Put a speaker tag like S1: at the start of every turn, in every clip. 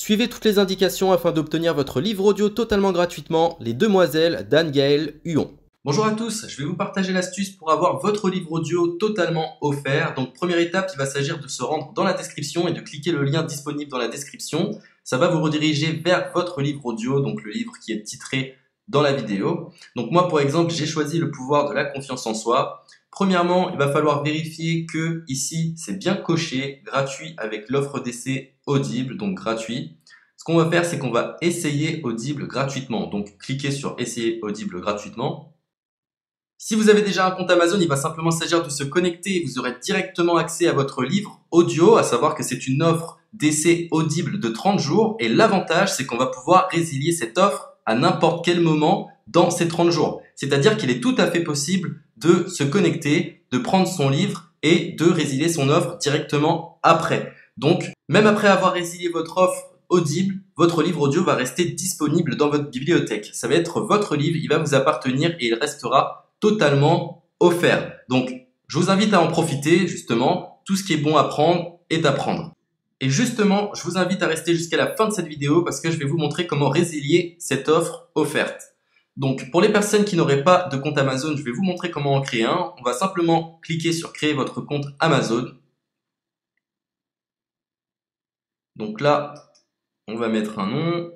S1: Suivez toutes les indications afin d'obtenir votre livre audio totalement gratuitement, Les Demoiselles d'Anne-Gaëlle Huon. Bonjour à tous, je vais vous partager l'astuce pour avoir votre livre audio totalement offert. Donc première étape, il va s'agir de se rendre dans la description et de cliquer le lien disponible dans la description. Ça va vous rediriger vers votre livre audio, donc le livre qui est titré dans la vidéo. Donc moi par exemple, j'ai choisi le pouvoir de la confiance en soi. Premièrement, il va falloir vérifier que ici c'est bien coché, gratuit avec l'offre d'essai Audible, donc gratuit. Ce qu'on va faire, c'est qu'on va essayer Audible gratuitement. Donc cliquez sur essayer Audible gratuitement. Si vous avez déjà un compte Amazon, il va simplement s'agir de se connecter et vous aurez directement accès à votre livre audio, à savoir que c'est une offre d'essai Audible de 30 jours. Et l'avantage, c'est qu'on va pouvoir résilier cette offre à n'importe quel moment dans ces 30 jours. C'est-à-dire qu'il est tout à fait possible de se connecter, de prendre son livre et de résilier son offre directement après. Donc, même après avoir résilié votre offre Audible, votre livre audio va rester disponible dans votre bibliothèque. Ça va être votre livre, il va vous appartenir et il restera totalement offert. Donc, je vous invite à en profiter, justement. Tout ce qui est bon à prendre est à prendre. Et justement, je vous invite à rester jusqu'à la fin de cette vidéo parce que je vais vous montrer comment résilier cette offre offerte. Donc, pour les personnes qui n'auraient pas de compte Amazon, je vais vous montrer comment en créer un. On va simplement cliquer sur créer votre compte Amazon. Donc là, on va mettre un nom,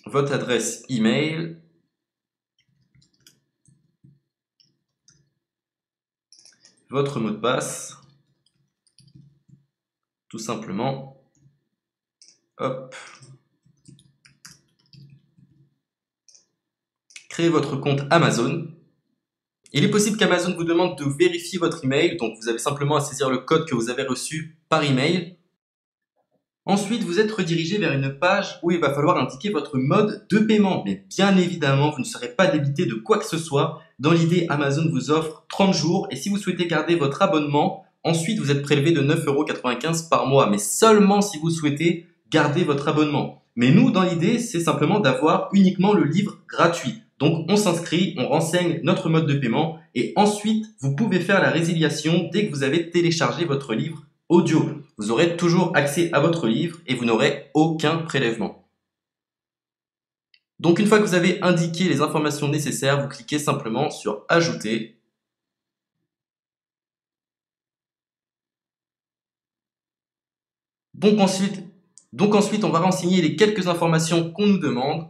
S1: votre adresse email, votre mot de passe, tout simplement. Hop. Créez votre compte Amazon. Il est possible qu'Amazon vous demande de vérifier votre email, donc vous avez simplement à saisir le code que vous avez reçu par email. Ensuite, vous êtes redirigé vers une page où il va falloir indiquer votre mode de paiement. Mais bien évidemment, vous ne serez pas débité de quoi que ce soit. Dans l'idée, Amazon vous offre 30 jours et si vous souhaitez garder votre abonnement, ensuite vous êtes prélevé de 9,95 € par mois. Mais seulement si vous souhaitez garder votre abonnement. Mais nous, dans l'idée, c'est simplement d'avoir uniquement le livre gratuit. Donc on s'inscrit, on renseigne notre mode de paiement et ensuite vous pouvez faire la résiliation dès que vous avez téléchargé votre livre audio. Vous aurez toujours accès à votre livre et vous n'aurez aucun prélèvement. Donc une fois que vous avez indiqué les informations nécessaires, vous cliquez simplement sur ajouter. Donc ensuite, on va renseigner les quelques informations qu'on nous demande.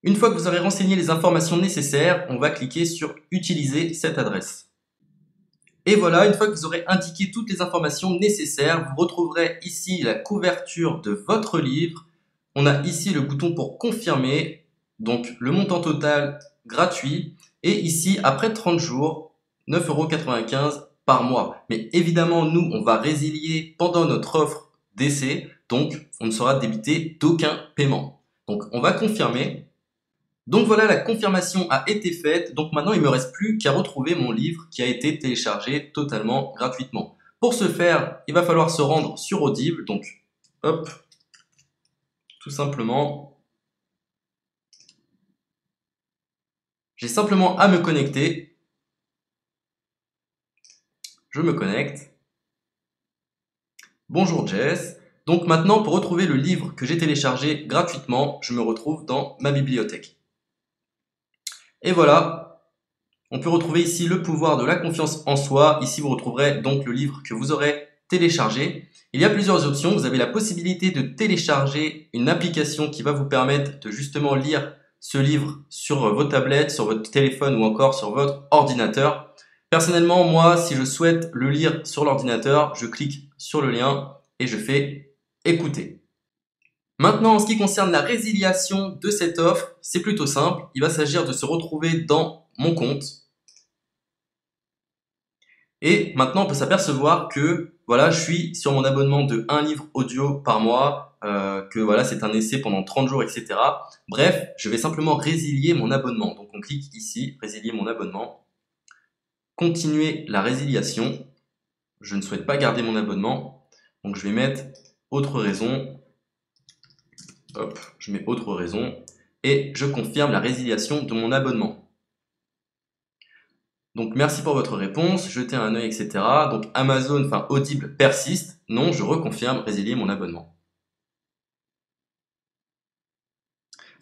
S1: Une fois que vous aurez renseigné les informations nécessaires, on va cliquer sur « Utiliser cette adresse ». Et voilà, une fois que vous aurez indiqué toutes les informations nécessaires, vous retrouverez ici la couverture de votre livre. On a ici le bouton pour confirmer, donc le montant total gratuit. Et ici, après 30 jours, 9,95 € par mois. Mais évidemment, nous, on va résilier pendant notre offre d'essai, donc on ne sera débité d'aucun paiement. Donc on va confirmer. Donc voilà, la confirmation a été faite. Donc maintenant, il ne me reste plus qu'à retrouver mon livre qui a été téléchargé totalement gratuitement. Pour ce faire, il va falloir se rendre sur Audible. Donc, hop, tout simplement. J'ai simplement à me connecter. Je me connecte. Bonjour Jess. Donc maintenant, pour retrouver le livre que j'ai téléchargé gratuitement, je me retrouve dans ma bibliothèque. Et voilà, on peut retrouver ici le pouvoir de la confiance en soi. Ici, vous retrouverez donc le livre que vous aurez téléchargé. Il y a plusieurs options. Vous avez la possibilité de télécharger une application qui va vous permettre de justement lire ce livre sur vos tablettes, sur votre téléphone ou encore sur votre ordinateur. Personnellement, moi, si je souhaite le lire sur l'ordinateur, je clique sur le lien et je fais écouter. Maintenant, en ce qui concerne la résiliation de cette offre, c'est plutôt simple. Il va s'agir de se retrouver dans mon compte. Et maintenant, on peut s'apercevoir que voilà, je suis sur mon abonnement de 1 livre audio par mois, que voilà, c'est un essai pendant 30 jours, etc. Bref, je vais simplement résilier mon abonnement. Donc on clique ici, résilier mon abonnement, continuer la résiliation. Je ne souhaite pas garder mon abonnement, donc je vais mettre autre raison. Hop, je mets autre raison et je confirme la résiliation de mon abonnement. Donc merci pour votre réponse, jetez un œil, etc. Donc Amazon, enfin Audible persiste. Non, je reconfirme, résilier mon abonnement.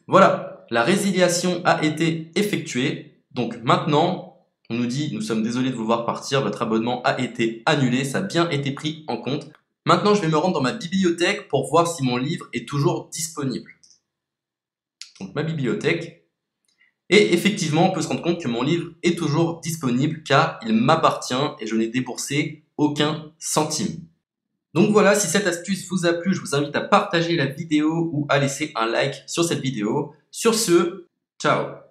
S1: Voilà, la résiliation a été effectuée. Donc maintenant, on nous dit, nous sommes désolés de vous voir partir, votre abonnement a été annulé, ça a bien été pris en compte. Maintenant, je vais me rendre dans ma bibliothèque pour voir si mon livre est toujours disponible. Donc ma bibliothèque. Et effectivement, on peut se rendre compte que mon livre est toujours disponible car il m'appartient et je n'ai déboursé aucun centime. Donc voilà, si cette astuce vous a plu, je vous invite à partager la vidéo ou à laisser un like sur cette vidéo. Sur ce, ciao!